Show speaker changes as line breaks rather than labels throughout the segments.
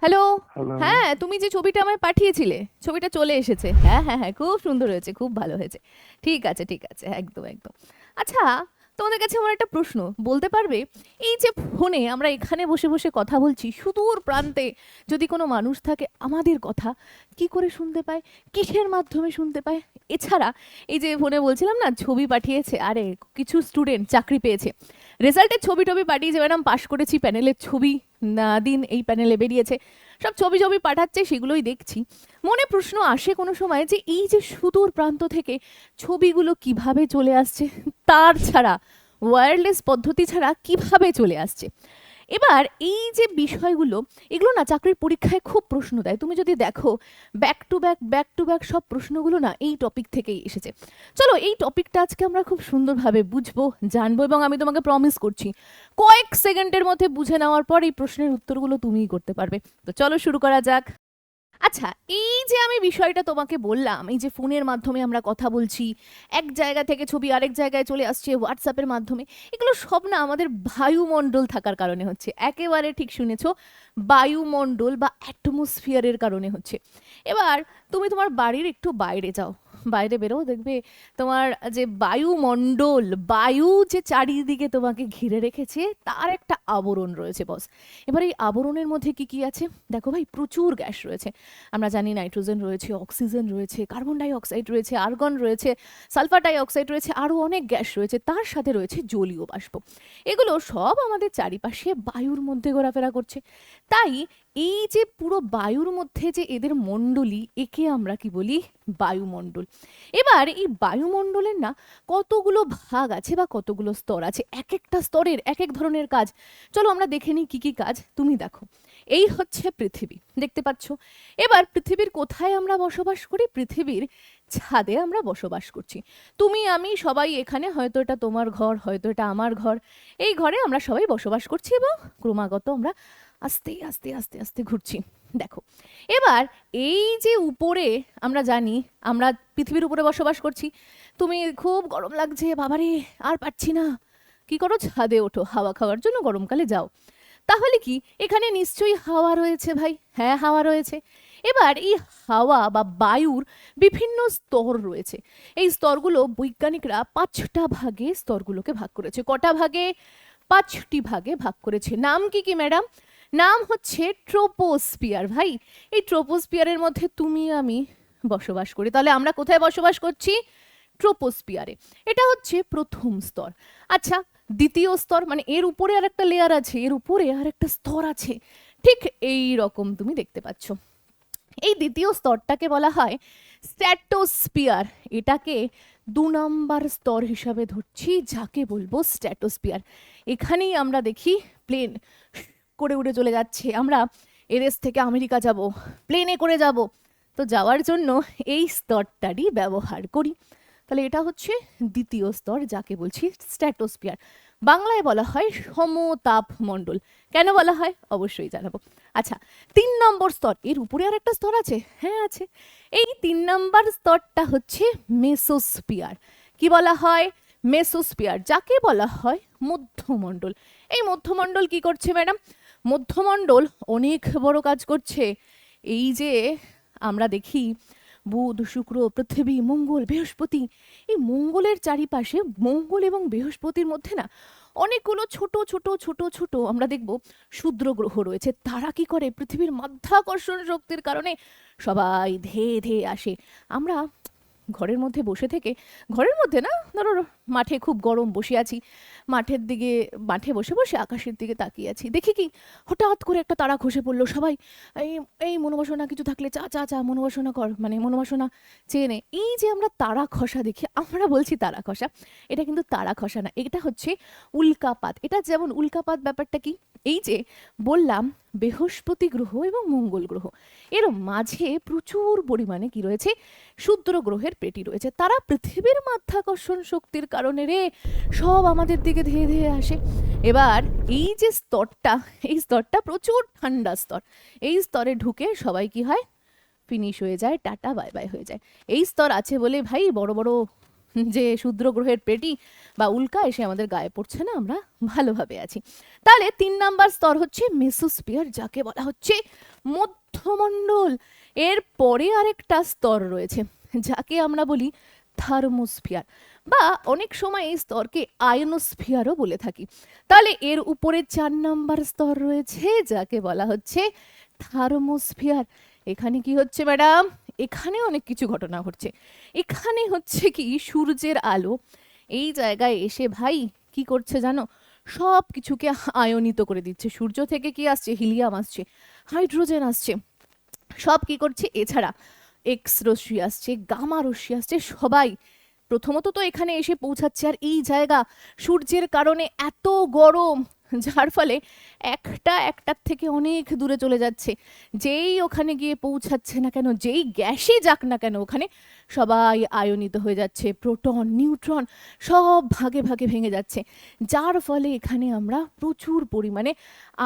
Hello.
Hello.
হ্যাঁ, তুমি যে ছবিটা আমায় পাঠিয়েছিলে, ছবিটা চলে এসেছে। হ্যাঁ হ্যাঁ হ্যাঁ, খুব সুন্দর হয়েছে, খুব ভালো হয়েছে। ঠিক আছে ঠিক আছে, একদম একদম। আচ্ছা, তোমাদের কাছে আমার একটা প্রশ্ন, বলতে পারবে এই যে ফোনে আমরা এখানে বসে বসে কথা বলছি, সুদূর প্রান্তে যদি কোনো মানুষ থাকে, আমাদের কথা কি করে শুনতে পায়, কিসের মাধ্যমে শুনতে পায়? এছাড়া এই যে ফোনে বলছিলাম না, ছবি পাঠিয়েছে, আরে কিছু স্টুডেন্ট চাকরি পেয়েছে, রেজাল্টের ছবি টবি পাঠিয়েছে, ম্যাডাম পাশ করেছি, প্যানেলের ছবি না দিন এই প্যানেলে বেরিয়েছে, সব ছবি ছবি পাঠাচ্ছে, সেগুলোই দেখছি। মনে প্রশ্ন আসে কোনো সময় যে এই যে সুদূর প্রান্ত থেকে ছবিগুলো কিভাবে চলে আসছে, তার ছাড়া, ওয়্যারলেস পদ্ধতি ছাড়া কিভাবে চলে আসছে। এবার এই যে বিষয়গুলো, এগুলো না চাকরির পরীক্ষায় খুব প্রশ্ন দেয়। তুমি যদি দেখো, ব্যাক টু ব্যাক সব প্রশ্নগুলো না এই টপিক থেকেই এসেছে। চলো এই টপিকটা আজকে আমরা খুব সুন্দরভাবে বুঝবো, জানবো, এবং আমি তোমাকে প্রমিস করছি কয়েক সেকেন্ডের মধ্যে বুঝে নেওয়ার পর এই প্রশ্নের উত্তরগুলো তুমিই করতে পারবে। তো চলো শুরু করা যাক। আচ্ছা, এই যে আমি বিষয়টা তোমাকে বললাম, এই যে ফোনের মাধ্যমে আমরা কথা বলছি, এক জায়গা থেকে ছবি আরেক জায়গায় চলে আসছে হোয়াটসঅ্যাপের মাধ্যমে, এগুলো সব না আমাদের বায়ুমণ্ডল থাকার কারণে হচ্ছে। একেবারে ঠিক শুনেছো, বায়ুমণ্ডল বা অ্যাটমসফিয়ারের কারণে হচ্ছে। এবার তুমি তোমার বাড়ির একটু বাইরে যাও, বাইরে বেরো, দেখবে তোমার যে বায়ুমণ্ডল, বায়ু যে চারিদিকে তোমাকে ঘিরে রেখেছে, তার একটা আবরণ রয়েছে বস। এবার এই আবরণের মধ্যে কি কি আছে দেখো ভাই, প্রচুর গ্যাস রয়েছে। আমরা জানি নাইট্রোজেন রয়েছে, অক্সিজেন রয়েছে, কার্বন ডাই অক্সাইড রয়েছে, আর্গন রয়েছে, সালফার ডাই অক্সাইড রয়েছে, আরও অনেক গ্যাস রয়েছে, তার সাথে রয়েছে জলীয় বাষ্প। এগুলো সব আমাদের চারিপাশে বায়ুর মধ্যে ঘোরাফেরা করছে। তাই এই যে পুরো বায়ুর মধ্যে যে এদের মণ্ডলী, একে আমরা কি বলি, বায়ুমণ্ডল। এবার এই বায়ুমণ্ডলের না কতগুলো ভাগ আছে বা কতগুলো স্তর আছে, এক একটা স্তরের এক এক ধরনের কাজ। চলো আমরা দেখে নিই কি কি কাজ। তুমি দেখো, এই হচ্ছে পৃথিবী, দেখতে পাচ্ছ। এবার পৃথিবীর কোথায় আমরা বসবাস করি? পৃথিবীর ছাদে আমরা বসবাস করছি। তুমি আমি সবাই এখানে, হয়তো এটা তোমার ঘর, হয়তো এটা আমার ঘর, এই ঘরে আমরা সবাই বসবাস করছি এবং ক্রমাগত আমরা আস্তে আস্তে আস্তে আস্তে ঘুরছি। দেখো, এবার এই যে উপরে, আমরা জানি আমরা পৃথিবীর উপরে বসবাস করছি। তুমি খুব গরম লাগছে, বাবারে আর পারছি না, কি করো? ছাদে ওঠো হাওয়া খাওয়ার জন্য, গরমকালে যাও। তাহলে কি এখানে নিশ্চয়ই হাওয়া রয়েছে ভাই? হ্যাঁ, হাওয়া রয়েছে। এবার এই হাওয়া বা বায়ুর বিভিন্ন স্তর রয়েছে। এই স্তরগুলো বৈজ্ঞানিকরা 5টা ভাগে স্তরগুলোকে ভাগ করেছে। কটা ভাগে? 5টি ভাগে ভাগ করেছে। নাম কি কি ম্যাডাম? নাম হচ্ছে ট্রোপোস্ফিয়ার ভাই। এই ট্রোপোস্ফিয়ারের মধ্যে তুমি আমি বসবাস করি। তাহলে আমরা কোথায় বসবাস করছি? ট্রোপোস্ফিয়ারে। এটা হচ্ছে প্রথম স্তর। আচ্ছা, দ্বিতীয় স্তর মানে এর উপরে আর একটা লেয়ার আছে, এর উপরে আর একটা স্তর আছে, ঠিক এই রকম তুমি দেখতে পাচ্ছ। এই দ্বিতীয় স্তরটাকে বলা হয় স্ট্র্যাটোস্ফিয়ার। এটাকে 2 নম্বর স্তর হিসাবে ধরছি, যাকে বলবো স্ট্র্যাটোস্ফিয়ার। এখানেই আমরা দেখি প্লেন করে উড়ে চলে যাচ্ছে। আমরা এদেশ থেকে আমেরিকা যাব, প্লেনে করে যাব। তো যাওয়ার জন্য এই স্তরটারই ব্যবহার করি। তাহলে এটা হচ্ছে দ্বিতীয় স্তর, যাকে বলছি স্ট্র্যাটোস্ফিয়ার। বাংলায় বলা হয় সমতাপমণ্ডল। কেন বলা হয় অবশ্যই জানাবো। আচ্ছা, 3 নম্বর স্তর, এর উপরে আর একটা স্তর আছে। হ্যাঁ আছে। এই 3 নম্বর স্তরটা হচ্ছে মেসোস্ফিয়ার। কি বলা হয়? মেসোস্ফিয়ার, যাকে বলা হয় মধ্যমণ্ডল। এই মধ্যমণ্ডল কি করছে ম্যাডাম? মধ্যমণ্ডল অনেক বড় কাজ করছে। এই যে আমরা দেখি বুধ, শুক্র, পৃথিবী, মঙ্গল, বৃহস্পতি, এই মঙ্গলের চারিপাশে, মঙ্গল এবং বৃহস্পতির মধ্যে না অনেকগুলো ছোট ছোট ছোট ছোট আমরা দেখব ক্ষুদ্র গ্রহ রয়েছে। তারা কি করে? পৃথিবীর মাধ্যাকর্ষণ শক্তির কারণে সবাই ধেয়ে ধেয়ে আসে। আমরা ঘরের মধ্যে বসে থেকে, ঘরের মধ্যে না, ধরো মাঠে খুব গরম, বসে আছি, মাঠের দিকে, মাঠে বসে বসে আকাশের দিকে তাকিয়ে আছি, দেখি কি হঠাৎ করে একটা তারা খসে পড়লো। সবাই এই এই মনোবাসনা কিছু থাকলে চা চা চা মনোবাসনা কর, মানে মনোবাসনা চেয়ে নে। এই যে আমরা তারা খসা দেখি, আমরা বলছি তারা খসা, এটা কিন্তু তারা খসা না, এটা হচ্ছে উল্কাপাত। এটা যেমন উল্কাপাত, ব্যাপারটা কি? এই যে বললাম বৃহস্পতি গ্রহ এবং মঙ্গল গ্রহ, এর মাঝে প্রচুর পরিমাণে কি রয়েছে? ক্ষুদ্র গ্রহের পেটি রয়েছে। তারা পৃথিবীর মাধ্যাকর্ষণ শক্তির কারণে রে সব আমাদের দিকে ধেয়ে ধেয়ে আসে। এবার এই যে স্তরটা, এই স্তরটা প্রচুর ঠান্ডা স্তর। এই স্তরে ঢুকে সবাই কি হয়? ফিনিশ হয়ে যায়, টাটা বাই বাই হয়ে যায়। এই স্তর আছে বলে ভাই বড় বড় যে ক্ষুদ্র গ্রহের পেটি বা উল্কা এসে আমাদের গায়ে পড়ছে না, আমরা ভালোভাবে আছি। তাহলে 3 নাম্বার স্তর হচ্ছে মেসোস্ফিয়ার, যাকে বলা হচ্ছে মধ্যমণ্ডল। এর পরে আরেকটা স্তর রয়েছে যাকে আমরা বলি থার্মোস্ফিয়ার, বা অনেক সময় এই স্তরকে আয়নোস্ফিয়ারও বলে থাকি। তাহলে এর উপরে 4 নাম্বার স্তর রয়েছে যাকে বলা হচ্ছে থার্মোস্ফিয়ার। এখানে কি হচ্ছে ম্যাডাম? এখানে অনেক কিছু ঘটনা ঘটছে। এখানে হচ্ছে কি সূর্যের আলো এই জায়গায় এসে ভাই কি করছে জানো? সব কিছুকে আয়নিত করে দিচ্ছে। সূর্য থেকে কি আসছে? হিলিয়াম আসছে, হাইড্রোজেন আসছে, সব কি করছে? এছাড়া এক্স রশ্মি আসছে, গামা রশ্মি আসছে, সবাই প্রথমত তো এখানে এসে পৌঁছাচ্ছে। আর এই জায়গা সূর্যের কারণে এত গরম, যার ফলে একটার থেকে অনেক দূরে চলে যাচ্ছে। যেই ওখানে গিয়ে পৌঁছাচ্ছে না কেন, যেই গ্যাসই যাক না কেন ওখানে, সবাই আয়নিত হয়ে যাচ্ছে। প্রোটন, নিউট্রন সব ভাগে ভাগে ভেঙে যাচ্ছে, যার ফলে এখানে আমরা প্রচুর পরিমাণে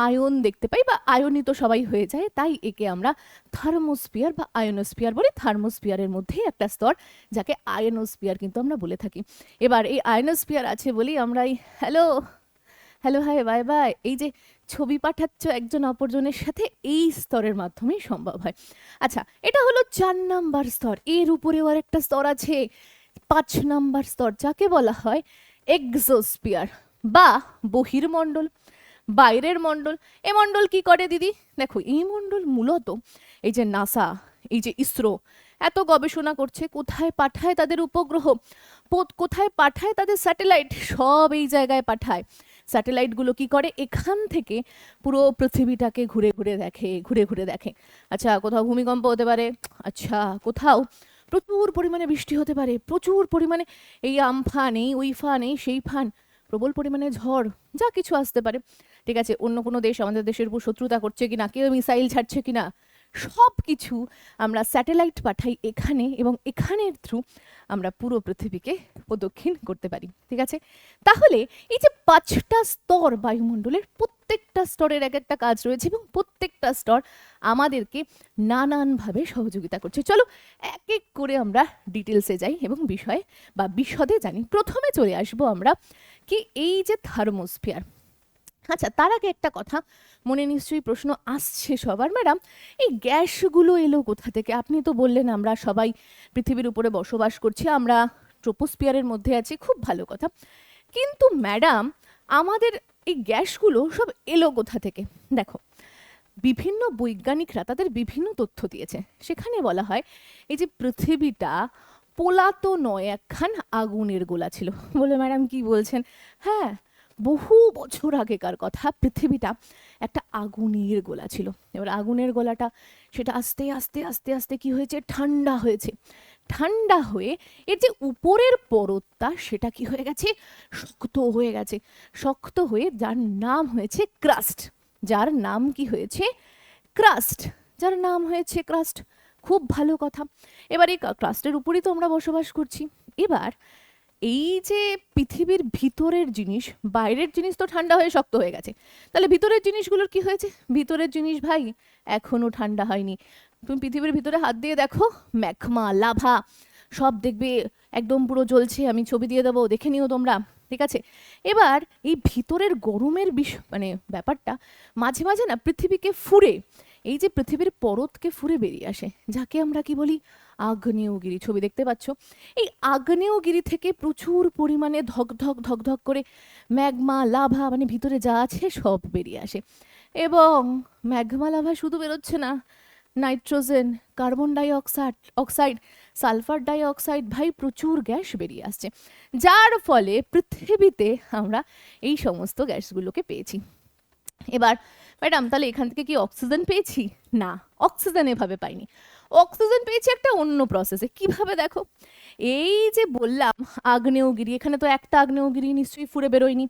আয়ন দেখতে পাই, বা আয়নিত সবাই হয়ে যায়। তাই একে আমরা থার্মোস্ফিয়ার বা আয়নোস্ফিয়ার বলি। থার্মোস্ফিয়ারের মধ্যেই একটা স্তর যাকে আয়নোস্ফিয়ার কিন্তু আমরা বলে থাকি। এবার এই আয়নোস্ফিয়ার আছে বলেই আমরা এই hello hello hi bye bye এই যে ছবি পাঠাচ্ছ একজন অপরজনের সাথে, এই স্তরের মাধ্যমেই সম্ভব হয়। আচ্ছা, এটা হলো 4 নাম্বার স্তর। এর উপরেও আর একটা স্তর আছে, 5 নাম্বার স্তর, যাকে বলা হয় এক্সোস্ফিয়ার বা বহির্মণ্ডল, বাইরের মণ্ডল। এ মণ্ডল কি করে দিদি? দেখো, এই মণ্ডল মূলত এই যে নাসা, এই যে ইসরো এত গবেষণা করছে, কোথায় পাঠায় তাদের উপগ্রহ, কোথায় পাঠায় তাদের স্যাটেলাইট, সব এই জায়গায় পাঠায়। স্যাটেলাইটগুলো কি করে? এখান থেকে পুরো পৃথিবীটাকে ঘুরে ঘুরে দেখে, ঘুরে ঘুরে দেখে। আচ্ছা, কোথাও ভূমিকম্প হতে পারে, আচ্ছা কোথাও প্রচুর পরিমাণে বৃষ্টি হতে পারে, প্রচুর পরিমাণে এই আমফান, এই ওই ফান, এই সেই ফান, প্রবল পরিমাণে ঝড়, যা কিছু আসতে পারে। ঠিক আছে, অন্য কোনো দেশ আমাদের দেশের উপর শত্রুতা করছে কিনা, কেউ মিসাইল ছাড়ছে কিনা, সব কিছু আমরা স্যাটেলাইট পাঠাই এখানে, এবং এখানের থ্রু আমরা পুরো পৃথিবীকে প্রদক্ষিণ করতে পারি। ঠিক আছে, তাহলে এই যে 5টা স্তর বায়ুমণ্ডলের, প্রত্যেকটা স্তরের এক একটা কাজ রয়েছে, এবং প্রত্যেকটা স্তর আমাদেরকে নানানভাবে সহযোগিতা করছে। চলো এক এক করে আমরা ডিটেলসে যাই এবং বিষয়ে বা বিশদে জানি। প্রথমে চলে আসবো আমরা কি এই যে থার্মোস্ফিয়ার। আচ্ছা, তার আগে একটা কথা, মনে নিশ্চয়ই প্রশ্ন আসছে সবার, ম্যাডাম এই গ্যাসগুলো এলো কোথা থেকে? আপনি তো বললেন আমরা সবাই পৃথিবীর উপরে বসবাস করছি, আমরা ট্রোপোস্ফিয়ারের মধ্যে আছি, খুব ভালো কথা। কিন্তু ম্যাডাম আমাদের এই গ্যাসগুলো সব এলো কোথা থেকে? দেখো, বিভিন্ন বৈজ্ঞানিকরা তাদের বিভিন্ন তথ্য দিয়েছে। সেখানে বলা হয় এই যে পৃথিবীটা পোলাতো নয়, একখান আগুনের গোলা ছিল। বলে ম্যাডাম কি বলছেন? হ্যাঁ, বহু বছর আগেকার কথা, পৃথিবীটা একটা আগুনের গোলা ছিল। এবার আগুনের গোলাটা সেটা আস্তে আস্তে আস্তে আস্তে কি হয়েছে? ঠান্ডা হয়েছে। ঠান্ডা হয়ে এর যে উপরের পরতটা সেটা কি হয়ে গেছে? শক্ত হয়ে গেছে। শক্ত হয়ে যার নাম হয়েছে ক্রাস্ট। যার নাম কি হয়েছে? ক্রাস্ট। যার নাম হয়েছে ক্রাস্ট। খুব ভালো কথা। এবার এই ক্রাস্টের উপরেই তো আমরা বসবাস করছি। এবার এই যে পৃথিবীর ভিতরের জিনিস, বাইরের জিনিস তো ঠান্ডা হয়ে শক্ত হয়ে গেছে, তাহলে ভিতরের জিনিসগুলোর কি হয়েছে? ভিতরের জিনিস ভাই এখনো ঠান্ডা হয়নি। তুমি পৃথিবীর ভিতরে হাত দিয়ে দেখো, ম্যাগমা, লাভা সব দেখবে একদম পুরো জ্বলছে। আমি ছবি দিয়ে দেবো, দেখে নিও তোমরা। ঠিক আছে, এবার এই ভিতরের গরমের মানে ব্যাপারটা মাঝে মাঝে না পৃথিবীকে ফুঁড়ে, এই যে পৃথিবীর পরতকে ফুঁড়ে বেরিয়ে আসে, যাকে আমরা কি বলি? আগ্নেয়গিরি। ছবি দেখতে পাচ্ছ, এই আগ্নেয়গিরি থেকে প্রচুর পরিমাণে ধক ধক করে ম্যাগমা, লাভা, মানে ভিতরে যা আছে সব বেরিয়ে আসে। এবং ম্যাগমা, লাভা শুধু বেরোচ্ছে না, nitrogen, carbon die oxide, sulphur die oxide, ভাই প্রচুর গ্যাস বেরিয়ে আসছে, যার ফলে পৃথিবীতে আমরা এই সমস্ত গ্যাসগুলোকে পেয়েছি। এবার ম্যাডাম তাহলে এখান থেকে কি অক্সিজেন পেয়েছি? না, অক্সিজেন এভাবে পাইনি। অক্সিজেন পেয়েছি একটা অন্য প্রসেসে। কিভাবে? দেখো, এই যে বললাম আগ্নেয়গিরি, এখানে তো একটা আগ্নেয়গিরি নিশ্চয়ই ফুঁড়ে বেরোয়নি,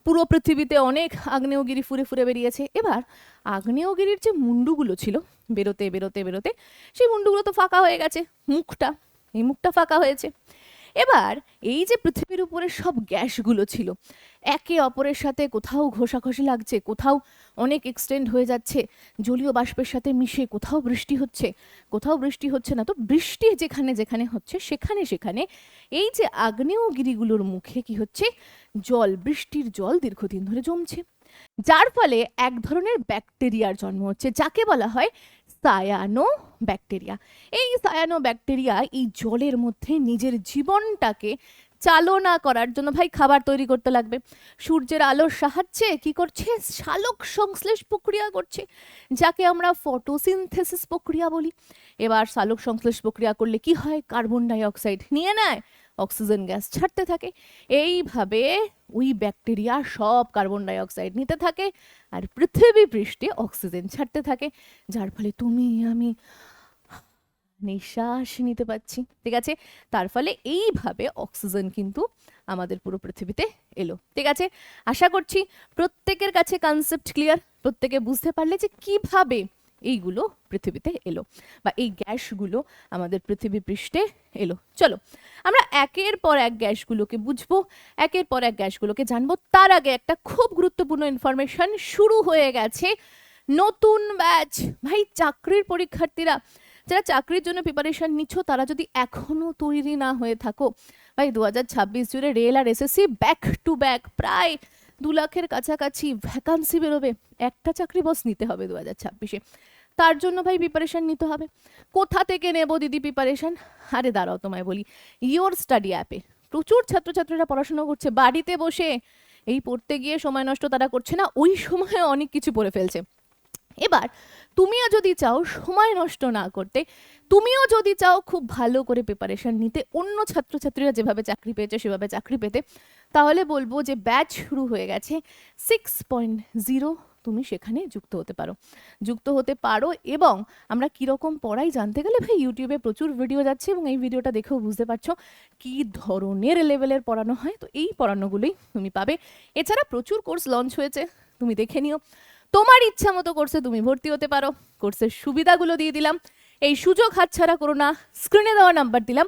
পুরো পৃথিবীতে অনেক আগ্নেয়গিরি ফুঁড়ে ফুঁড়ে বেরিয়েছে। এবার আগ্নেয়গিরির যে মুন্ডুগুলো ছিল, বেরোতে বেরোতে বেরোতে সেই মুন্ডুগুলো তো ফাঁকা হয়ে গেছে, মুখটা, এই মুখটা ফাঁকা হয়েছে। এবার এই যে পৃথিবীর উপরে সব গ্যাসগুলো ছিল, একে অপরের সাথে কোথাও ঘষাঘষি লাগছে, কোথাও অনেক এক্সটেন্ড হয়ে যাচ্ছে, জলীয় বাষ্পের সাথে মিশে কোথাও বৃষ্টি হচ্ছে, কোথাও বৃষ্টি হচ্ছে না। তো বৃষ্টি যেখানে যেখানে হচ্ছে সেখানে সেখানে এই যে আগ্নেয়গিরিগুলোর মুখে কি হচ্ছে, জল, বৃষ্টির জল দীর্ঘদিন ধরে জমছে, যার ফলে এক ধরনের ব্যাকটেরিয়ার জন্ম হচ্ছে, যাকে বলা হয় সায়ানো ব্যাকটেরিয়া। এই সায়ানো ব্যাকটেরিয়া এই জলের মধ্যে নিজের জীবনটাকে চালনা করার জন্য ভাই খাবার তৈরি করতে লাগবে। সূর্যের আলোর সাহায্যে কি করছে, সালোক সংশ্লেষ প্রক্রিয়া করছে, যাকে আমরা ফটোসিনথেসিস প্রক্রিয়া বলি। এবার সালোক সংশ্লেষ প্রক্রিয়া করলে কি হয়, কার্বন ডাই অক্সাইড নিয়ে নেয়, অক্সিজেন গ্যাস ছাড়তে থাকে। এইভাবে ওই ব্যাকটেরিয়া সব কার্বন ডাই অক্সাইড নিতে থাকে আর পৃথিবী পৃষ্ঠে অক্সিজেন ছাড়তে থাকে, যার ফলে তুমি আমি নিঃশ্বাস নিতে পাচ্ছি। ঠিক আছে, তার ফলে এইভাবে অক্সিজেন কিন্তু আমাদের পুরো পৃথিবীতে এলো। ঠিক আছে, আশা করছি প্রত্যেকের কাছে কনসেপ্ট ক্লিয়ার, প্রত্যেকে বুঝতে পারলে যে কিভাবে এইগুলো পৃথিবীতে এলো বা এই গ্যাসগুলো আমাদের পৃথিবী পৃষ্ঠে এলো। চলো আমরা একের পর এক গ্যাসগুলোকে বুঝবো, একের পর এক গ্যাসগুলোকে জানবো। তার আগে একটা খুব গুরুত্বপূর্ণ ইনফরমেশন, শুরু হয়ে গেছে নতুন ব্যাচ। ভাই চাকরির পরীক্ষার্থীরা যারা চাকরির জন্য প্রিপারেশন নিচ্ছ, তারা যদি এখনো তৈরি না হয়ে থাকো, ভাই 2026 জুড়ে রেল আর এসএসসি ব্যাক টু ব্যাক প্রায় 2 লাখের কাছাকাছি ভ্যাকান্সি বেরোবে। একটা চাকরি বস নিতে হবে 2026-এ, তার জন্য ভাই প্রিপারেশন নিতে হবে। কোথা থেকে নেব দিদি প্রিপারেশন? আরে দাঁড়াও তোমায় বলি, ইওর স্টাডি অ্যাপে প্রচুর ছাত্রছাত্রীরা পড়াশোনা করছে বাড়িতে বসে। এই পড়তে গিয়ে সময় নষ্ট তারা করছে না, ওই সময়ে অনেক কিছু পড়ে ফেলছে। এবার তুমিও যদি চাও সময় নষ্ট না করতে, তুমিও যদি চাও খুব ভালো করে প্রিপারেশন নিতে, অন্য ছাত্রছাত্রীরা যেভাবে চাকরি পেয়েছে সেভাবে চাকরি পেতে, তাহলে বলবো যে ব্যাচ শুরু হয়ে গেছে 6.0। তুমি সেখানে যুক্ত হতে পারো, যুক্ত হতে পারো। এবং আমরা কীরকম পড়াই জানতে গেলে ভাই ইউটিউবে প্রচুর ভিডিও যাচ্ছে, এবং এই ভিডিওটা দেখেও বুঝতে পারছো কী ধরনের লেভেলের পড়ানো হয়। তো এই পড়ানোগুলোই তুমি পাবে। এছাড়া প্রচুর কোর্স লঞ্চ হয়েছে, তুমি দেখে নিও। তোমার ইচ্ছা মতো কোর্সে তুমি ভর্তি হতে পারো। কোর্সের সুবিধাগুলো দিয়ে দিলাম, এই সুযোগ হাতছাড়া করো না। স্ক্রিনে দেওয়া নাম্বার দিলাম,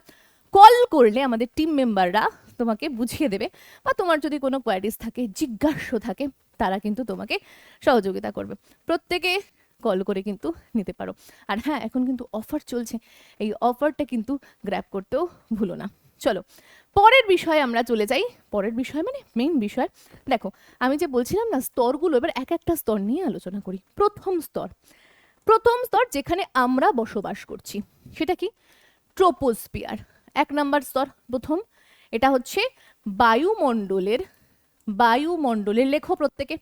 কল করলে আমাদের টিম মেম্বাররা তোমাকে বুঝিয়ে দেবে, বা তোমার যদি কোনো কোয়ারিজ থাকে, জিজ্ঞাসা থাকে, তারা কিন্তু তোমাকে সহযোগিতা করবে। প্রত্যেকে কল করে কিন্তু নিতে পারো। আর হ্যাঁ, এখন কিন্তু অফার চলছে, এই অফারটা কিন্তু গ্র্যাব করতেও ভুলো না। চলো পরের বিষয়ে আমরা চলে যাই। পরের বিষয় মানে মেইন বিষয়, দেখো আমি যে বলছিলাম না স্তরগুলো, এবার এক একটা স্তর নিয়ে আলোচনা করি। প্রথম স্তর, প্রথম স্তর যেখানে আমরা বসবাস করছি, সেটা কি? ট্রোপোস্ফিয়ার। 1 নাম্বার স্তর প্রথম, এটা হচ্ছে বায়ুমণ্ডলের, বায়ুমণ্ডলের লেখো প্রত্যেকে,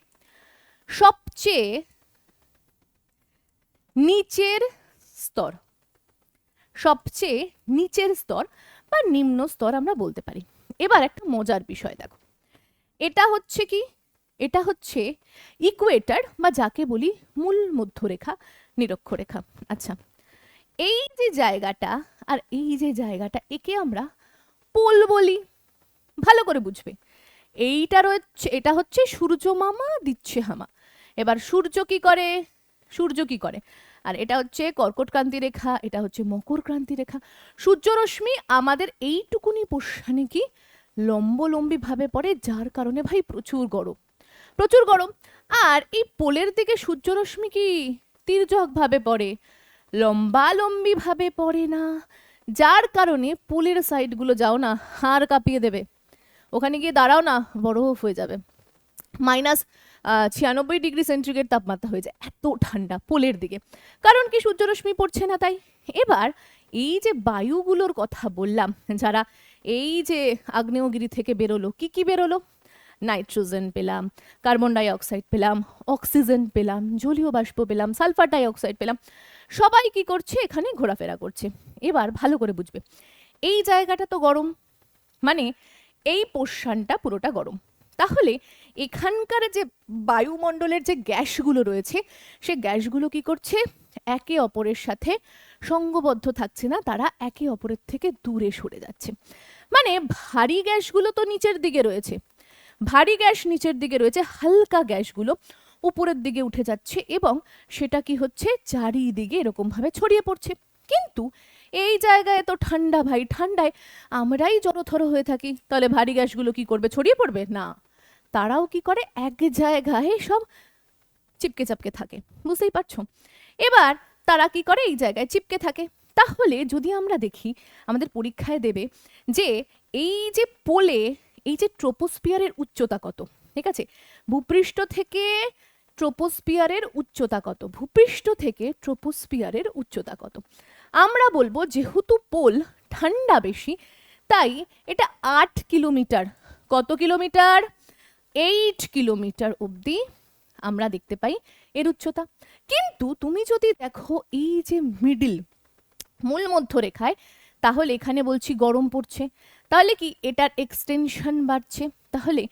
সবচেয়ে নিচের স্তর, সবচেয়ে নিচের স্তর বা নিম্ন স্তর আমরা বলতে পারি। এবার একটা মজার বিষয় দেখো, এটা হচ্ছে কি? এটা হচ্ছে ইকুয়েটর বা যাকে বলি মূল মধ্যরেখা, নিরক্ষরেখা। আচ্ছা, এই যে জায়গাটা আর এই যে জায়গাটা, একে আমরা পোল বলি। ভালো করে বুঝবে, এইটা রয়েছে, এটা হচ্ছে সূর্য মামা দিচ্ছে হামা। এবার সূর্য কি করে? সূর্য কি করে? আর এটা হচ্ছে কর্কট ক্রান্তি রেখা, এটা হচ্ছে মকর ক্রান্তি রেখা। সূর্যরশ্মি আমাদের এইটুকুনি পোষণে কি লম্বলম্বী ভাবে পড়ে, যার কারণে ভাই প্রচুর গরম, প্রচুর গরম। আর এই পোলের দিকে সূর্যরশ্মি কি তির্যক ভাবে পড়ে, লম্বালম্বি ভাবে পড়ে না, যার কারণে পোলের সাইডগুলো যাও না, হাড় কাঁপিয়ে দেবে। ওখানে গিয়ে দাঁড়াও না, বরফ হয়ে যাবে, -96 ডিগ্রি সেন্টিগ্রেড তাপমাত্রা হয়ে যায়, এত ঠান্ডা পোলের দিকে। কারণ কি? সূর্যরশ্মি পড়ছে না তাই। এবার এই যে বায়ুগুলোর কথা বললাম, যারা এই যে আগ্নেয়গিরি থেকে বেরোলো, কি কি বেরোলো? নাইট্রোজেন পেলাম, কার্বন ডাই অক্সাইড পেলাম, অক্সিজেন পেলাম, জলীয় বাষ্প পেলাম, সালফার ডাই অক্সাইড পেলাম। সবাই কি করছে? এখানে ঘোরাফেরা করছে। এবার ভালো করে বুঝবে, এই জায়গাটা তো গরম, মানে এই পোর্শনটা পুরোটা গরম। তাহলে এখানকার যে বায়ুমণ্ডলের যে গ্যাসগুলো রয়েছে, সে গ্যাসগুলো কি করছে? একে অপরের সাথে সঙ্গবদ্ধ থাকছে না, তারা একে অপরের থেকে দূরে সরে যাচ্ছে। মানে ভারী গ্যাসগুলো তো নিচের দিকে রয়েছে, ভারী গ্যাস নিচের দিকে রয়েছে, হালকা গ্যাসগুলো উপরের দিকে উঠে যাচ্ছে, এবং সেটা কি হচ্ছে? চারিদিকে এরকম ভাবে ছড়িয়ে পড়ছে। কিন্তু এই জায়গায় তো ঠান্ডা ভাই, ঠান্ডায় আমরাই জড়োথরো হয়ে থাকি, তাহলে ভারী গ্যাসগুলো কি করবে, ছড়িয়ে পড়বে না, তারাও কি করে এক জায়গায় সব চিপকে চাপকে থাকে, বুঝতেই পারছো। এবার তারা কি করে এই জায়গায় চিপকে থাকে। তাহলে যদি আমরা দেখি আমাদের পরীক্ষায় দেবে যে এই যে পোলে এই যে ট্রোপোস্ফিয়ারের উচ্চতা কত, ঠিক আছে, ভূপৃষ্ঠ থেকে ট্রোপোস্ফিয়ারের উচ্চতা কত, ভূপৃষ্ঠ থেকে ট্রোপোস্ফিয়ারের উচ্চতা কত, আমরা বলবো যেহেতু পোল ঠান্ডা বেশি তাই এটা 8 কিলোমিটার, কত কিলোমিটার, 8 কিলোমিটার অবধি আমরা দেখতে পাই এর উচ্চতা। কিন্তু তুমি যদি দেখো এই যে মিডিল মূল মধ্যরেখায়, তাহলে এখানে বলছি গরম পড়ছে, তাহলে কি এটার এক্সটেনশন বাড়ছে, তাহলে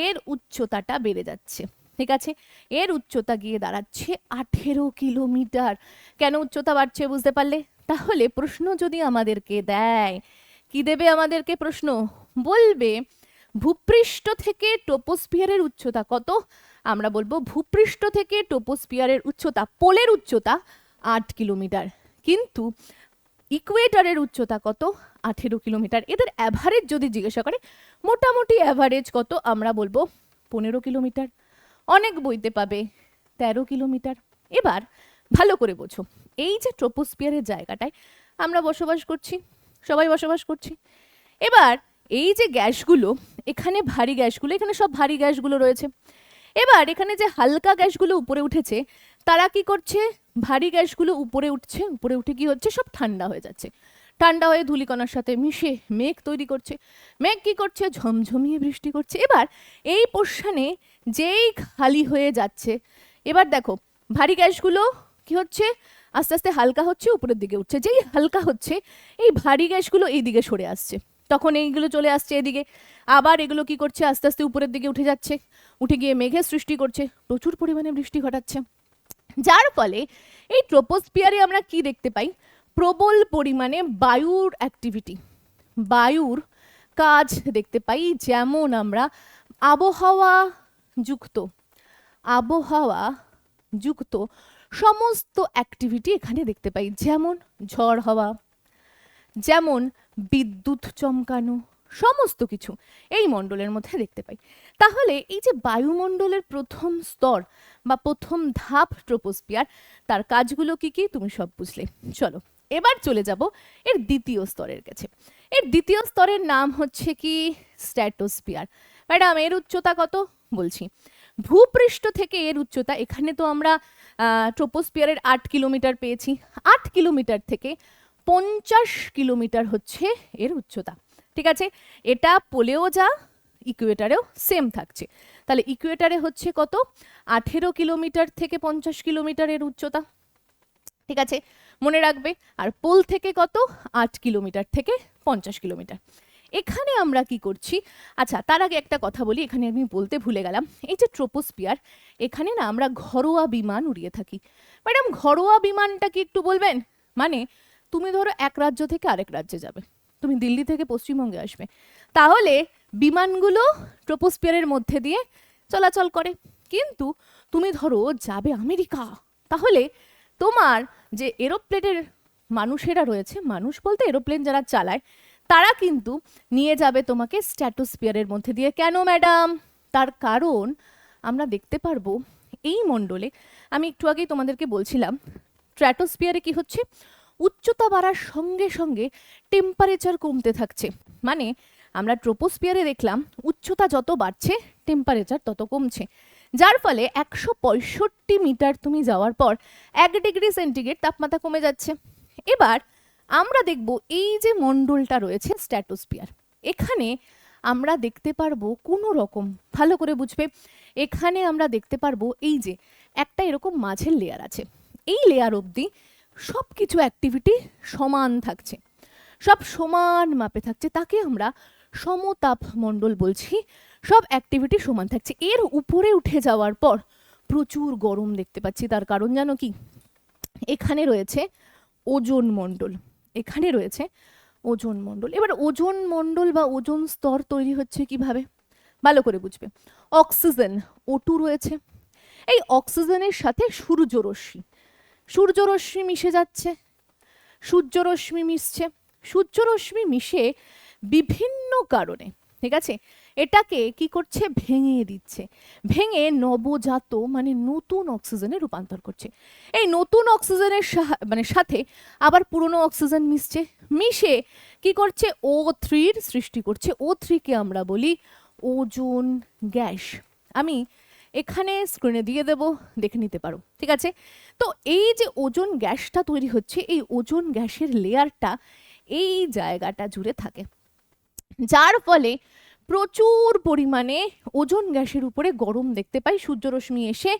এর উচ্চতাটা বেড়ে যাচ্ছে, ঠিক আছে, এর উচ্চতা গিয়ে দাঁড়াচ্ছে 18 কিলোমিটার। কেন উচ্চতা বাড়ছে বুঝতে পারলে। তাহলে প্রশ্ন যদি আমাদেরকে দেয়, কি দেবে আমাদেরকে প্রশ্ন, বলবে ভূপৃষ্ঠ থেকে ট্রোপোস্ফিয়ারের উচ্চতা কত, আমরা বলবো ভূপৃষ্ঠ থেকে ট্রোপোস্ফিয়ারের উচ্চতা, পোলের উচ্চতা 8 কিলোমিটার, কিন্তু ইকুয়েটরের উচ্চতা কত, 18 কিলোমিটার। এদের অ্যাভারেজ যদি জিজ্ঞাসা করে, মোটামুটি অ্যাভারেজ কত, আমরা বলবো 15 কিলোমিটার। অনেক বইতে পাবে 13 কিলোমিটার। এবার ভালো করে বোঝো, এই যে ট্রোপোস্ফিয়ারের জায়গাটায় আমরা বসবাস করছি, সবাই বসবাস করছি। এবার এই যে গ্যাসগুলো, এখানে ভারী গ্যাসগুলো, এখানে সব ভারী গ্যাসগুলো রয়েছে। এবার এখানে যে হালকা গ্যাসগুলো উপরে উঠেছে, তারা কি করছে, ভারী গ্যাসগুলো উপরে উঠছে, উপরে উঠে কি হচ্ছে, সব ঠান্ডা হয়ে যাচ্ছে, ঠান্ডা হয়ে ধূলিকণার সাথে মিশে মেঘ তৈরি করছে, মেঘ কি করছে, ঝমঝমিয়ে বৃষ্টি করছে। এবার এই পোর্শনে যেই খালি হয়ে যাচ্ছে, এবার দেখো ভারী গ্যাসগুলো কি হচ্ছে, আস্তে আস্তে হালকা হচ্ছে, উপরের দিকে উঠছে, যেই হালকা হচ্ছে এই ভারী গ্যাসগুলো এই দিকে সরে আসছে, তখন এইগুলো চলে আসছে এদিকে, আবার এগুলো কি করছে, আস্তে আস্তে উপরের দিকে উঠে যাচ্ছে, উঠে গিয়ে মেঘের সৃষ্টি করছে, প্রচুর পরিমাণে বৃষ্টি ঘটাচ্ছে। যার ফলে এই ট্রোপোস্ফিয়ারে আমরা কি দেখতে পাই, প্রবল পরিমাণে বায়ুর অ্যাক্টিভিটি, বায়ুর কাজ দেখতে পাই। যেমন আমরা আবহাওয়া যুক্ত, আবহাওয়া যুক্ত সমস্ত অ্যাক্টিভিটি এখানে দেখতে পাই, যেমন ঝড় হওয়া, যেমন বিদ্যুৎ চমকানো, সমস্ত কিছু এই মণ্ডলের মধ্যে দেখতে পাই। তাহলে এই যে বায়ুমণ্ডলের প্রথম স্তর বা প্রথম ধাপ ট্রোপোস্ফিয়ার, তার কাজগুলো কি কি তুমি সব বুঝলে। চলো এবার চলে যাব এর দ্বিতীয় স্তরের কাছে। এর দ্বিতীয় স্তরের নাম হচ্ছে কি স্ট্র্যাটোস্ফিয়ার। ম্যাডাম এর উচ্চতা কত, বলছি ভূপৃষ্ঠ থেকে এর উচ্চতা, এখানে তো আমরা ট্রোপোস্ফিয়ারের 8 কিলোমিটার পেয়েছি, 8 কিলোমিটার থেকে 50 কিলোমিটার হচ্ছে এর উচ্চতা, ঠিক আছে। এটা পোলেও যা ইকুয়েটারেও সেম থাকছে। তাহলে ইকুয়েটারে হচ্ছে কত, 18 কিলোমিটার থেকে 50 কিলোমিটার এর উচ্চতা, ঠিক আছে, মনে রাখবে। আর পোল থেকে কত, 8 কিলোমিটার থেকে 50 কিলোমিটার। এখানে আমরা কি করছি, আচ্ছা তার আগে একটা কথা বলি, এখানে আমি বলতে ভুলে গেলাম, এই যে ট্রোপোস্ফিয়ার, এখানে না আমরা ঘরোয়া বিমান উড়িয়ে থাকি। ম্যাডাম ঘরোয়া বিমানটা কি একটু বলবেন, মানে তুমি ধরো এক রাজ্য থেকে আরেক রাজ্যে যাবে, তুমি দিল্লি থেকে পশ্চিমবঙ্গে আসবে, তাহলে বিমানগুলো ট্রোপোস্ফিয়ারের মধ্যে দিয়ে চলাচল করে। কিন্তু তুমি ধরো যাবে আমেরিকা, তাহলে তোমার যে এরোপ্লেনের মানুষেরা রয়েছে, মানুষ বলতে এরোপ্লেন যারা চালায়, তারা কিন্তু নিয়ে যাবে তোমাকে স্ট্র্যাটোস্ফিয়ারের মধ্যে দিয়ে। কেন ম্যাডাম, তার কারণ আমরা দেখতে পারবো এই মণ্ডলে, আমি একটু আগেই তোমাদেরকে বলছিলাম, স্ট্র্যাটোস্ফিয়ারে কি হচ্ছে, উচ্চতা বাড়ার সঙ্গে সঙ্গে টেম্পারেচার কমতে থাকছে। মানে আমরা ট্রোপোস্ফিয়ারে দেখলাম উচ্চতা যত বাড়ছে টেম্পারেচার তত কমছে, যার ফলে 165 মিটার তুমি যাওয়ার পর 1 ডিগ্রি সেন্টিগ্রেড তাপমাত্রা কমে যাচ্ছে। এবার আমরা দেখব এই যে মণ্ডলটা রয়েছে স্ট্র্যাটোস্ফিয়ার, এখানে আমরা দেখতে পারবো কোনো রকম, ভালো করে বুঝবে, এখানে আমরা দেখতে পারবো এই যে একটা এরকম মাঝের লেয়ার আছে, এই লেয়ার অবধি সব কিছু অ্যাক্টিভিটি সমান থাকছে, সব সমান মাপে থাকছে, তাকে আমরা সমতাপ মণ্ডল বলছি। সব অ্যাক্টিভিটি সমান থাকছে, এর উপরে উঠে যাওয়ার পর প্রচুর গরম দেখতে পাচ্ছি। তার কারণ জানো কি, এখানে রয়েছে ওজোন মণ্ডল, এখানে রয়েছে ওজোন মণ্ডল। এবার ওজোন মণ্ডল বা ওজোন স্তর তৈরি হচ্ছে কিভাবে, ভালো করে বুঝবে। অক্সিজেন O2 রয়েছে, এই অক্সিজেনের সাথে সূর্যরশ্মি, সূর্যরশ্মি মিশে যাচ্ছে, সূর্যরশ্মি মিশছে, সূর্যরশ্মি মিশে বিভিন্ন কারণে, ঠিক আছে, এটাকে কি করছে, ভেঙে দিচ্ছে, ভেঙে নবজাত মানে নতুন অক্সিজেনে রূপান্তর করছে। এই নতুন অক্সিজেনের মানে সাথে আবার পুরনো অক্সিজেন মিশছে, মিশে কি করছে, O3 সৃষ্টি করছে। O3 কে আমরা বলি ওজোন গ্যাস। আমি এখানে স্ক্রিনে দিয়ে দেব, দেখে নিতে পারো, ঠিক আছে। তো এই যে ওজোন গ্যাসটা তৈরি হচ্ছে, এই ওজোন গ্যাসের লেয়ারটা এই জায়গাটা জুড়ে থাকে, যার ফলে প্রচুর পরিমাণে ওজোন গ্যাসের উপরে গরম দেখতে পাই। সূর্যরশ্মি এসে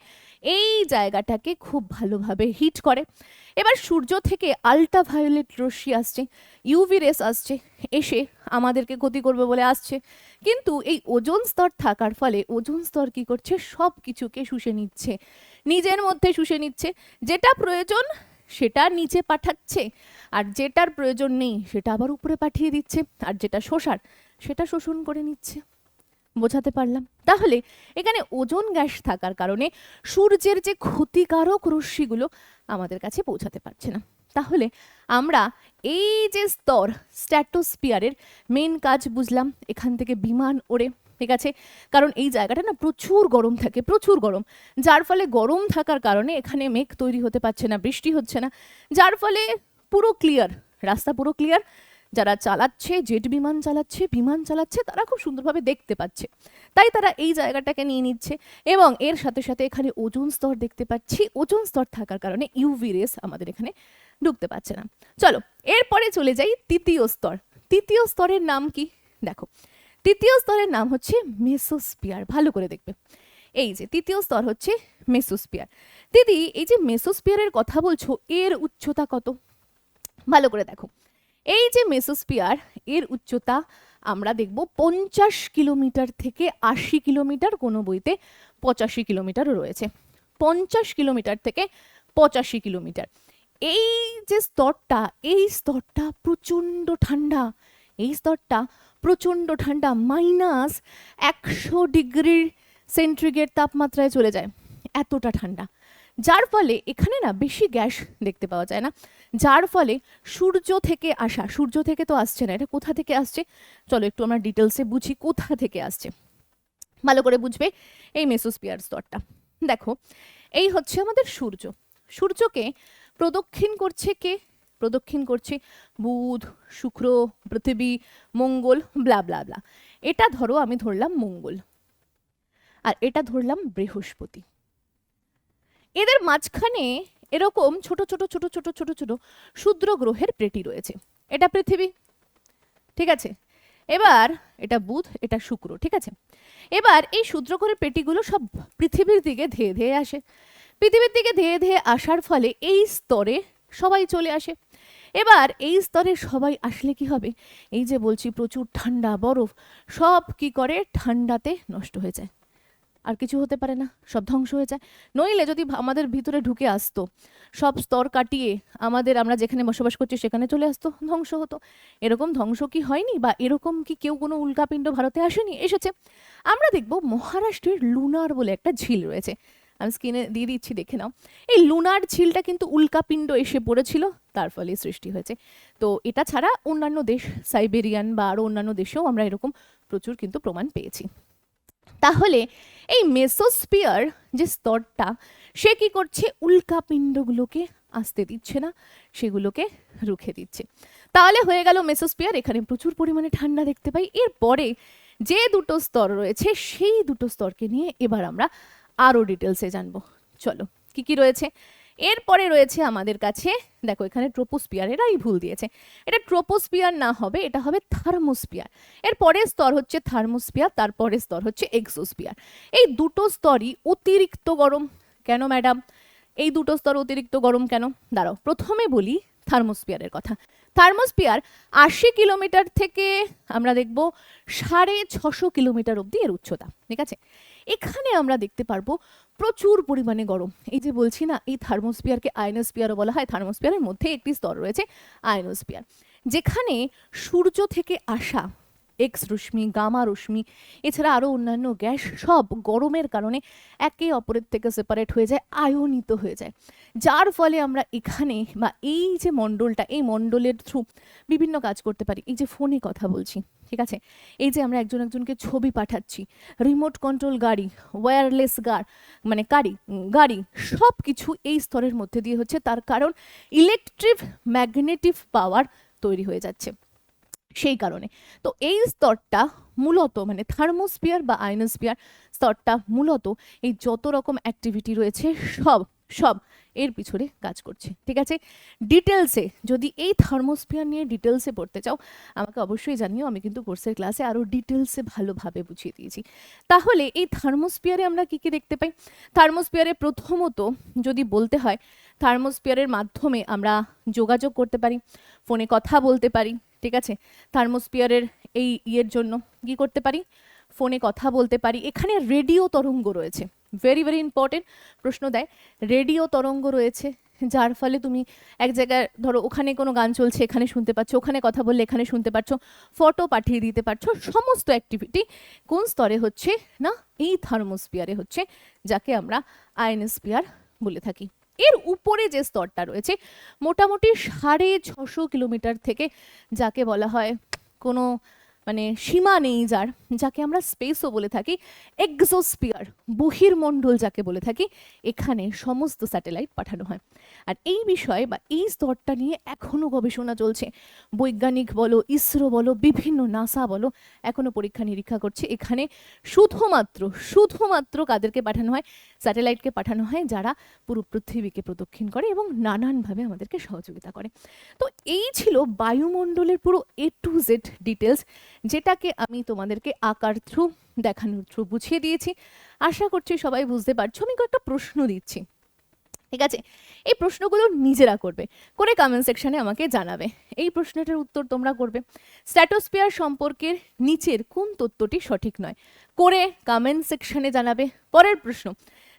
এই জায়গাটাকে খুব ভালোভাবে হিট করে। এবার সূর্য থেকে আল্ট্রাভায়োলেট রশ্মি আসছে, ইউভি রেস আসছে, এসে আমাদেরকে ক্ষতি করবে বলে আসছে, কিন্তু এই ওজোন স্তর থাকার ফলে ওজোন স্তর কি করছে, সব কিছুকে শুষে নিচ্ছে, নিজের মধ্যে শুষে নিচ্ছে। যেটা প্রয়োজন সেটা নিচে পাঠাচ্ছে, আর যেটার প্রয়োজন নেই সেটা আবার উপরে পাঠিয়ে দিচ্ছে, আর যেটা শোষার সেটা শোষণ করে নিচ্ছে। বোঝাতে পারলাম? তাহলে এখানে ওজোন গ্যাস থাকার কারণে সূর্যের যে ক্ষতিকারক রশ্মিগুলো আমাদের কাছে পৌঁছাতে পারছে না। তাহলে আমরা এই যে স্তর স্ট্র্যাটোস্ফিয়ারের মেন কাজ বুঝলাম, এখান থেকে বিমান ওড়ে, ঠিক আছে, কারণ এই জায়গাটা না প্রচুর গরম থাকে, প্রচুর গরম, যার ফলে গরম থাকার কারণে এখানে মেঘ তৈরি হতে পারছে না, বৃষ্টি হচ্ছে না, যার ফলে পুরো ক্লিয়ার, রাস্তা পুরো ক্লিয়ার। যারা চালাচ্ছে, জেট বিমান চালাচ্ছে, তারা খুব সুন্দরভাবে দেখতে পাচ্ছে, তাই তারা এই জায়গাটাকে নিয়ে নিচ্ছে। এবং এর সাথে সাথে এখানে ওজোন স্তর দেখতে পাচ্ছি, ওজোন স্তর থাকার কারণে ইউভি রেস আমাদের এখানে ঢুকতে পারছে না। চলো এরপরে চলে যাই তৃতীয় স্তর। তৃতীয় স্তরের নাম কি? দেখো, তৃতীয় স্তরের নাম হচ্ছে মেসোস্ফিয়ার। ভালো করে দেখবে, এই যে তৃতীয় স্তর হচ্ছে মেসোস্ফিয়ার। দিদি, এই যে মেসোস্ফিয়ারের কথা বলছো, এর উচ্চতা কত? ভালো করে দেখো, এই যে মেসোস্ফিয়ার, এর উচ্চতা আমরা দেখব 50 কিলোমিটার থেকে 80 কিলোমিটার, কোনো বইতে 85 কিলোমিটারও রয়েছে। 50 কিলোমিটার থেকে 85 কিলোমিটার। এই যে স্তরটা, এই স্তরটা প্রচণ্ড ঠান্ডা, এই স্তরটা প্রচণ্ড ঠান্ডা, -100 ডিগ্রি সেন্টিগ্রেড তাপমাত্রায় চলে যায়, এতটা ঠান্ডা, যার ফলে এখানে না বেশি গ্যাস দেখতে পাওয়া যায় না, যার ফলে সূর্য থেকে আসা, সূর্য থেকে তো আসছে না, এটা কোথা থেকে আসছে চলো একটু আমরা ডিটেলসে বুঝি কোথা থেকে আসছে। ভালো করে বুঝবে এই মেসোস্ফিয়ার স্তরটা। দেখো, এই হচ্ছে আমাদের সূর্য, সূর্যকে প্রদক্ষিণ করছে কে? প্রদক্ষিণ করছে বুধ, শুক্র, পৃথিবী, মঙ্গল, ব্লা ব্লা ব্লা। এটা ধরো আমি ধরলাম মঙ্গল, আর এটা ধরলাম বৃহস্পতি। এদের মাঝখানে এরকম ছোট ছোট ছোট ছোট ছোট ছোট ক্ষুদ্র গ্রহের প্লেটি রয়েছে। এটা পৃথিবী, ঠিক আছে, এবার এটা বুধ, এটা শুক্র, ঠিক আছে। এবার এই ক্ষুদ্র গ্রহের পেটিগুলো সব পৃথিবীর দিকে ধেয়ে ধেয়ে আসে, পৃথিবীর দিকে ধেয়ে ধেয়ে আসার ফলে এই স্তরে সবাই চলে আসে। এবার এই স্তরে সবাই আসলে কি হবে, এই যে বলছি প্রচুর ঠান্ডা বরফ, সব কি করে ঠান্ডাতে নষ্ট হয়ে যায়, আর কিছু হতে পারে না, সব ধ্বংস হয়ে যায়। নইলে যদি আমাদের ভিতরে ঢুকে আসতো, সব স্তর কাটিয়ে আমরা যেখানে বসবাস করছি সেখানে চলে আসতো, ধ্বংস হতো। এরকম ধ্বংস কি হয়নি, বা এরকম কি কেউ কোনো উল্কাপিণ্ড ভারতে আসেনি? এসেছে। আমরা দেখব মহারাষ্ট্রের লুনার বলে একটা ঝিল রয়েছে, আমি স্ক্রিনে দিয়ে দিচ্ছি, দেখে নাও। এই লুনার ঝিলটা কিন্তু উল্কাপিণ্ড এসে পড়েছিল, তার ফলে সৃষ্টি হয়েছে। তো এটা ছাড়া অন্যান্য দেশ, সাইবেরিয়ান বা আরও অন্যান্য দেশেও আমরা এরকম প্রচুর কিন্তু প্রমাণ পেয়েছি। তাহলে এই মেসোস্ফিয়ার যে স্তরটা, সে কি করছে, উল্কাপিণ্ডগুলোকে আসতে দিচ্ছে না, সেগুলোকে রুখে দিচ্ছে। তাহলে হয়ে গেল মেসোস্ফিয়ার, এখানে প্রচুর পরিমাণে ঠান্ডা দেখতে পাই। এরপরে যে দুটো স্তর রয়েছে, সেই দুটো স্তরকে নিয়ে এবার আমরা আরও ডিটেলসে জানবো। চলো কি কি রয়েছে। এরপরে রয়েছে আমাদের কাছে, দেখো এখানে ট্রোপোস্ফিয়ার, এরাই ভুল দিয়েছে, এটা ট্রোপোস্ফিয়ার না হবে, এটা হবে থার্মোস্ফিয়ার। এর পরের স্তর হচ্ছে থার্মোস্ফিয়ার, তারপরের স্তর হচ্ছে এক্সোস্ফিয়ার। এই দুটো স্তরই অতিরিক্ত গরম। কেন ম্যাডাম এই দুটো স্তর অতিরিক্ত গরম কেন? দাঁড়াও, প্রথমে বলি থার্মোস্ফিয়ারের কথা। থার্মোস্ফিয়ার 80 কিলোমিটার থেকে আমরা দেখব 650 কিলোমিটার অবধি এর উচ্চতা, ঠিক আছে। এখানে আমরা দেখতে পারবো প্রচুর পরিমাণে গরম। এই যে বলছি না, এই থার্মোস্ফিয়ারকে আয়নোস্ফিয়ারও বলা হয়। থার্মোস্ফিয়ারের মধ্যে একটি স্তর রয়েছে আয়নোস্ফিয়ার, যেখানে সূর্য থেকে আসা এক্স রশ্মি, গামা রশ্মি, এছাড়া আরও অন্যান্য গ্যাস সব গরমের কারণে একে অপরের থেকে সেপারেট হয়ে যায়, আয়নিত হয়ে যায়, যার ফলে আমরা এখানে বা এই যে মণ্ডলটা, এই মণ্ডলের থ্রু বিভিন্ন কাজ করতে পারি। এই যে ফোনে কথা বলছি, ঠিক আছে, এই যে আমরা একজন একজনকে ছবি পাঠাচ্ছি, রিমোট কন্ট্রোল গাড়ি, ওয়্যারলেস গাড়ি সব কিছু এই স্তরের মধ্যে দিয়ে হচ্ছে। তার কারণ ইলেকট্রিক ম্যাগনেটিক পাওয়ার তৈরি হয়ে যাচ্ছে সেই কারণে। তো এই স্তরটা মূলত মানে থার্মোস্ফিয়ার বা আয়নোস্ফিয়ার স্তরটা মূলত এই যত রকম অ্যাক্টিভিটি রয়েছে সব সব এর পিছনে কাজ করছে, ঠিক আছে। ডিটেলসে যদি এই থার্মোস্ফিয়ার নিয়ে ডিটেলসে পড়তে চাও আমাকে অবশ্যই জানিও, আমি কিন্তু কোর্সের ক্লাসে আরও ডিটেলসে ভালোভাবে বুঝিয়ে দিয়েছি। তাহলে এই থার্মোস্ফিয়ারে আমরা কী কী দেখতে পাই? থার্মোস্ফিয়ারে প্রথমত যদি বলতে হয়, থার্মোস্ফিয়ারের মাধ্যমে আমরা যোগাযোগ করতে পারি, ফোনে কথা বলতে পারি, ঠিক আছে। থার্মোস্ফিয়ারের এই ইয়ের জন্য কি করতে পারি? ফোনে কথা বলতে পারি। এখানে রেডিও তরঙ্গ রয়েছে, ভেরি ভেরি ইম্পর্টেন্ট প্রশ্ন দেয়। রেডিও তরঙ্গ রয়েছে, যার ফলে তুমি এক জায়গায় ধরো ওখানে কোনো গান চলছে এখানে শুনতে পাচ্ছ, ওখানে কথা বললে এখানে শুনতে পাচ্ছ, ফটো পাঠিয়ে দিতে পারছো। সমস্ত অ্যাক্টিভিটি কোন স্তরে হচ্ছে না এই থার্মোস্ফিয়ারে হচ্ছে, যাকে আমরা আয়নোস্ফিয়ার বলে থাকি। এর উপরে যে স্তরটা রয়েছে মোটামুটি 650 কিলোমিটার থেকে, যাকে বলা হয় কোনো মানে সীমা নেই যার, যাকে আমরা স্পেসও বলে থাকি, এক্সোস্ফিয়ার বহির্মণ্ডল যাকে বলে থাকি, এখানে সমস্ত স্যাটেলাইট পাঠানো হয়। আর এই বিষয়ে বা এই স্তরটা নিয়ে এখনও গবেষণা চলছে। বৈজ্ঞানিক বলো, ইসরো বলো, বিভিন্ন নাসা বলো, এখনও পরীক্ষা নিরীক্ষা করছে। এখানে শুধুমাত্র কাদেরকে পাঠানো হয়? স্যাটেলাইটকে পাঠানো হয় যারা পুরো পৃথিবীকে প্রদক্ষিণ করে এবং নানানভাবে আমাদেরকে সহযোগিতা করে। তো এই ছিল বায়ুমণ্ডলের পুরো A to Z ডিটেলস, যেটাকে আমি তোমাদেরকে আঁকার থ্রু, দেখানোর থ্রু বুঝিয়ে দিয়েছি। আশা করছি সবাই বুঝতে পারছো। আমি কয়েকটা প্রশ্ন দিচ্ছি, ঠিক আছে। এই প্রশ্নগুলো নিজেরা করবে, করে কমেন্ট সেকশনে আমাকে জানাবে। এই প্রশ্নটার উত্তর তোমরা করবে। স্ট্র্যাটোস্ফিয়ার সম্পর্কে নিচের কোন তথ্যটি সঠিক নয়, করে কমেন্ট সেকশনে জানাবে। পরের প্রশ্ন,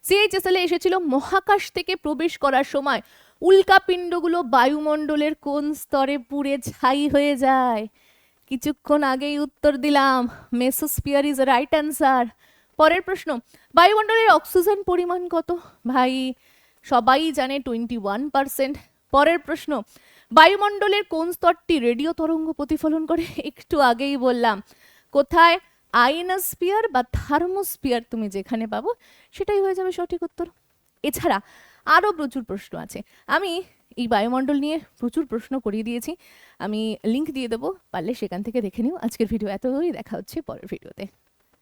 CHSL এ এসেছিল মহাকাশ থেকে প্রবেশ করার সময় উল্কাপিণ্ডগুলো বায়ুমণ্ডলের কোন স্তরে পুড়ে ছাই হয়ে যায়? কিছুক্ষণ আগেই উত্তর দিলাম, মেসোস্ফিয়ার ইজ রাইট অ্যান্সার। পরের প্রশ্ন, বায়ুমণ্ডলের অক্সিজেন পরিমাণ কত? ভাই সবাই জানে 21%। পরের প্রশ্ন, বায়ুমণ্ডলের কোন স্তরটি রেডিও তরঙ্গ প্রতিফলন করে? একটু আগেই বললাম। কোথায়? আয়নোস্ফিয়ার বা থার্মোস্ফিয়ার, তুমি যেখানে পাবো সেটাই হয়ে যাবে সঠিক উত্তর। এছাড়া আরও প্রচুর প্রশ্ন আছে, আমি এই বায়ুমণ্ডল নিয়ে প্রচুর প্রশ্ন করিয়ে দিয়েছি, আমি লিংক দিয়ে দেবো, পারলে সেখান থেকে দেখে নিও। আজকের ভিডিও এতই, দেখা হচ্ছে পরের ভিডিওতে।